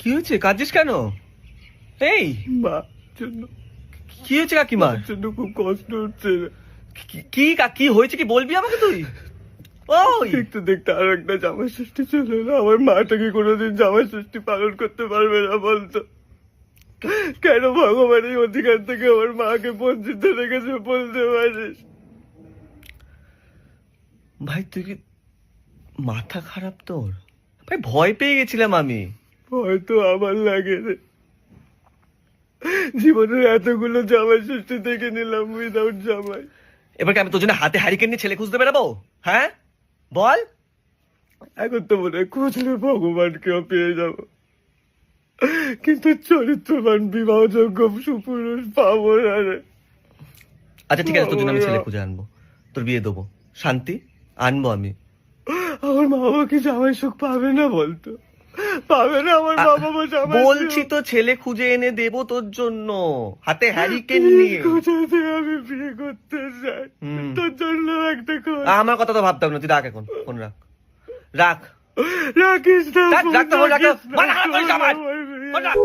কি হয়েছে, কাঁদছিস কেন? এই মা জন্য, কি হয়েছে কাকিমার? জন্য খুব কষ্ট হচ্ছে। কি কি হয়েছে, কি বলবি আমাকে তুই? ওই দেখতে দেখতে আর একটা জামাই ষষ্ঠী চলে এলো। আমার মাটাকে কোনোদিন জামাই ষষ্ঠী পালন করতে পারবে না বলতো? কেন ভগবান এই অধিকার থেকে আমার মাকে বঞ্চিত রেখেছে বলতে পারিস? ভাই তুই কি মাথা খারাপ তোর? ভাই ভয় পেয়ে গেছিলাম আমি। হয়তো আমার লাগে রে, জীবনের এতগুলো জামাই ষষ্ঠী থেকে নিলাম উইদাউট জামাই। এবার কি আমি তোর জন্য হাতে হ্যারিকেন নিয়ে ছেলে খুঁজতে বেরোবো? হ্যাঁ বল। এখন তো মনে হয় খুঁজলে ভগবানকেও পেয়ে যাব, কিন্তু চরিত্রবান বিবাহযোগ্য সুপুরুষ পাবো না রে। আচ্ছা ঠিক আছে, তোর জন্য আমি ছেলে খুঁজে আনবো, তোর বিয়ে দেবো, শান্তি আনবো আমি। আমার মা বাবা কি জামাই সুখ পাবে না বলতো? পাবে না আমার মা বাবা জামাই? বলছি তো ছেলে খুঁজে এনে দেবো তোর জন্য, হাতে হ্যারিকেন নিয়ে। কোথাতে আমি বিয়ে করতে চাই, তোর জন্য একটা খোঁজ। আমার কথা তো ভাবতে হবে না, তুই রাখ এখন ফোন, রাখ রাখ রাখিস না, রাখ, রাখ তো ফোন, রাখ তো। রাখিস না, মাথা খারাপ করিস আমার। আমার বিয়ে। ফোন রাখ।